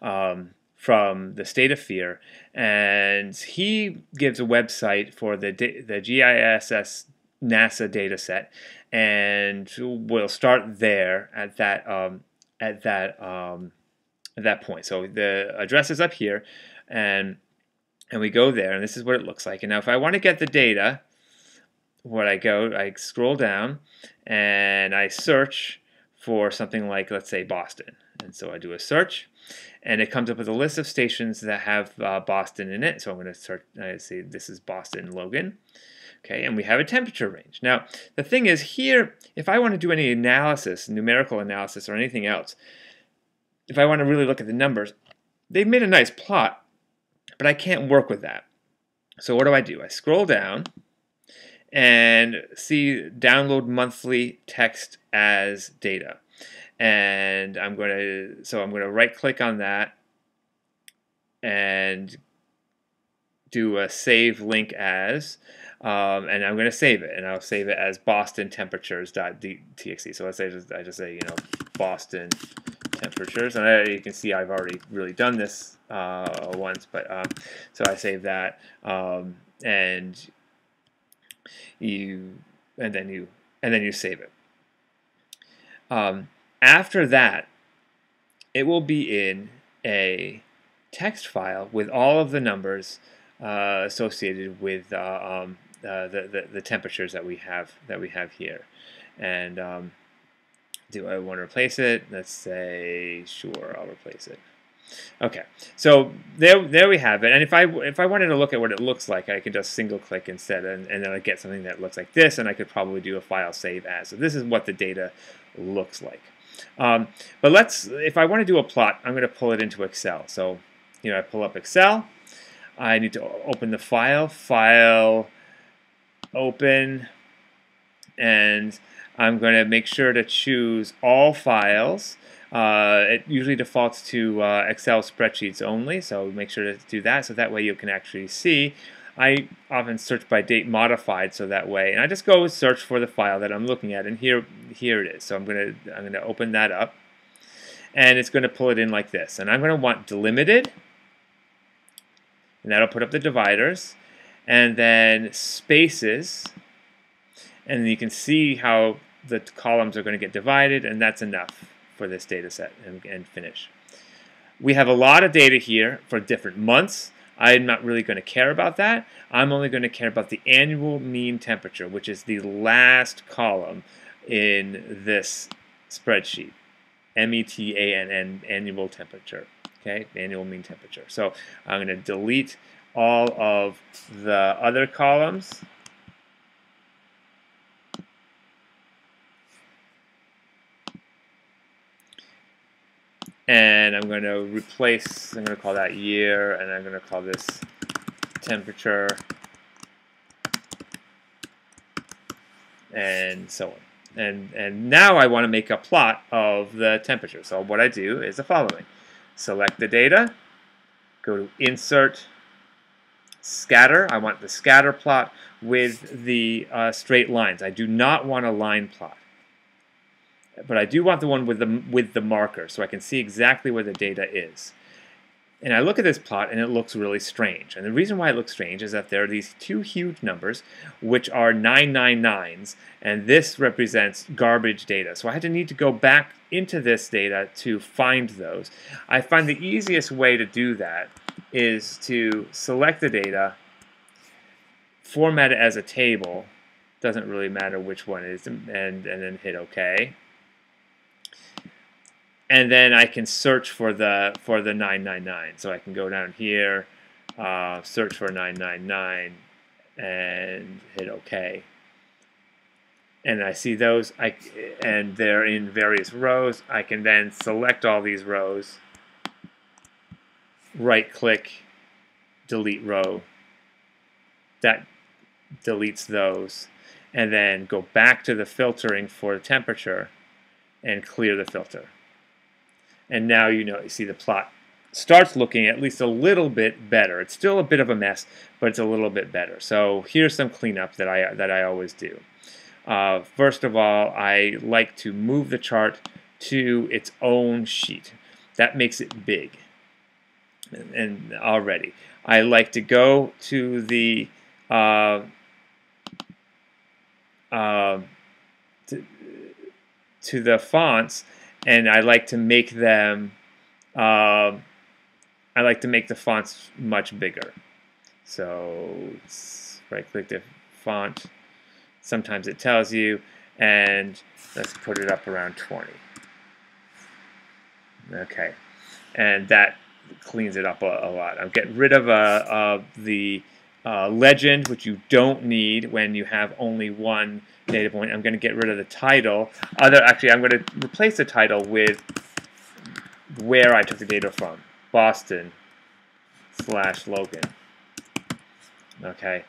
from the state of fear, and he gives a website for the GISS NASA data set, and we'll start there at that point. So the address is up here, and we go there, and this is what it looks like. And now if I want to get the data, I scroll down and I search for something like, let's say, Boston. And so I do a search, and it comes up with a list of stations that have Boston in it. So I'm going to search, I see this is Boston Logan. Okay, and we have a temperature range. Now, the thing is here, if I want to do any analysis, numerical analysis or anything else, if I want to really look at the numbers, they've made a nice plot, but I can't work with that. So what do? I scroll down and see download monthly text as data. And I'm going to right click on that and do a save link as, and I'm going to save it, and I'll save it as Boston temperatures.txt. So let's say I just say, Boston temperatures, and you can see I've already really done this once, but so I save that, and then you save it. After that, it will be in a text file with all of the numbers associated with the temperatures that we have here. And do I want to replace it? Let's say, sure, I'll replace it. Okay, so there we have it. And if I wanted to look at what it looks like, I could just single click instead, and then I get something that looks like this, and I could probably do a file save as. So this is what the data looks like. But if I want to do a plot, I'm going to pull it into Excel. So I pull up Excel. I need to open the file, open, and I'm going to make sure to choose all files. It usually defaults to Excel spreadsheets only, so make sure to do that, so that way you can actually see. I often search by date modified, so that way, and I just go search for the file that I'm looking at, and here it is. So I'm going to open that up, and it's going to pull it in like this. And I'm going to want delimited, and that'll put up the dividers, and then spaces, and you can see how the columns are going to get divided, and that's enough for this data set, and finish. We have a lot of data here for different months. I'm not really going to care about that. I'm only going to care about the annual mean temperature, which is the last column in this spreadsheet. METANN, annual temperature. Okay, annual mean temperature. So I'm going to delete all of the other columns. And I'm going to replace, I'm going to call that year, and I'm going to call this temperature, and so on. And now I want to make a plot of the temperature. So what I do is the following. Select the data, go to Insert, Scatter. I want the scatter plot with the straight lines. I do not want a line plot. But I do want the one with the marker, so I can see exactly where the data is. And I look at this plot, and it looks really strange. And the reason why it looks strange is that there are these two huge numbers, which are 999s, and this represents garbage data. So I had to need to go back into this data to find those. I find the easiest way to do that is to select the data, format it as a table, doesn't really matter which one it is, and then hit OK. And then I can search for the 999. So I can go down here, search for 999, and hit OK. And I see those, and they're in various rows. I can then select all these rows, right-click, delete row. That deletes those. And then go back to the filtering for temperature and clear the filter. And now you see the plot starts looking at least a little bit better. It's still a bit of a mess, but it's a little bit better. So here's some cleanup that I always do. First of all, I like to move the chart to its own sheet. That makes it big. and already I like to go to the to the fonts, and I like to make them I like to make the fonts much bigger. So right click the font. Sometimes it tells you, and let's put it up around 20. Okay, and that cleans it up a lot. I'm getting rid of the legend, which you don't need when you have only one data point. I'm going to get rid of the title. Actually, I'm going to replace the title with where I took the data from. Boston/Logan. Okay,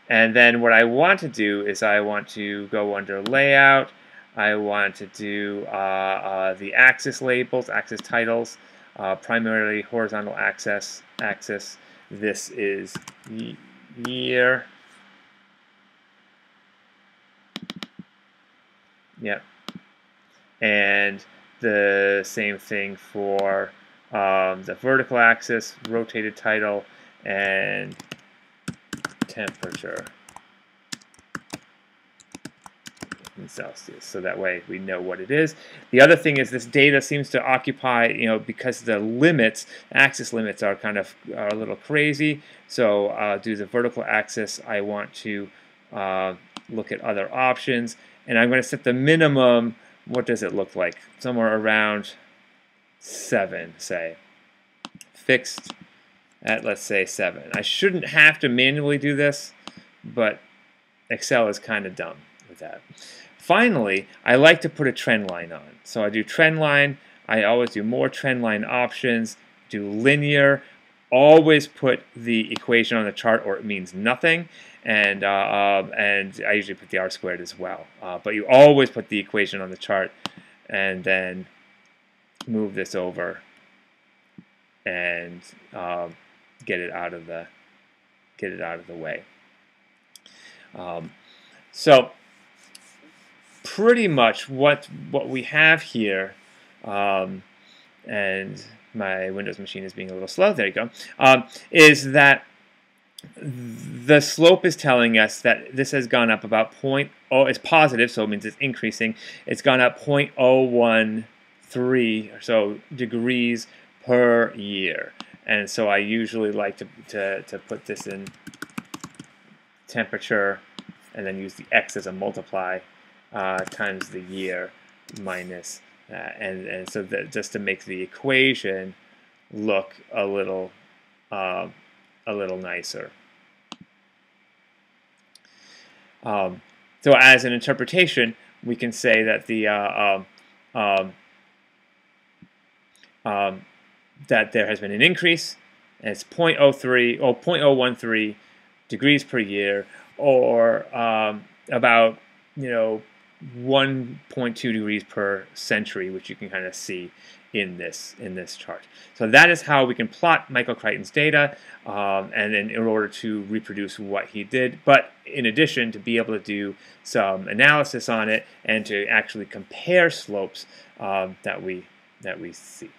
and then what I want to do is I want to go under layout. I want to do the axis labels, axis titles, primarily horizontal axis. This is year. Yep. And the same thing for the vertical axis, rotated title, and temperature in Celsius. So that way we know what it is. The other thing is this data seems to occupy, because the limits, axis limits are a little crazy. So do the vertical axis, I want to look at other options, and I'm going to set the minimum. What does it look like? Somewhere around 7, say. Fixed at, let's say, 7. I shouldn't have to manually do this, but Excel is kind of dumb with that. Finally, I like to put a trend line on. So I do trend line. I always do more trend line options. Do linear. Always put the equation on the chart, or it means nothing. And I usually put the R² as well. But you always put the equation on the chart, and then move this over and get it out of the way. So pretty much what we have here, and my Windows machine is being a little slow. There you go. Is that the slope is telling us that this has gone up about it's positive, so it means it's increasing. It's gone up 0.013 or so degrees per year. And so I usually like to put this in temperature and then use the x as a multiply times the year minus and so that just to make the equation look a little nicer. So as an interpretation, we can say that that there has been an increase, and it's 0.013 degrees per year, or about 1.2 degrees per century, which you can kind of see in this chart. So that is how we can plot Michael Crichton's data, and then in order to reproduce what he did, but in addition to be able to do some analysis on it and to actually compare slopes that we see.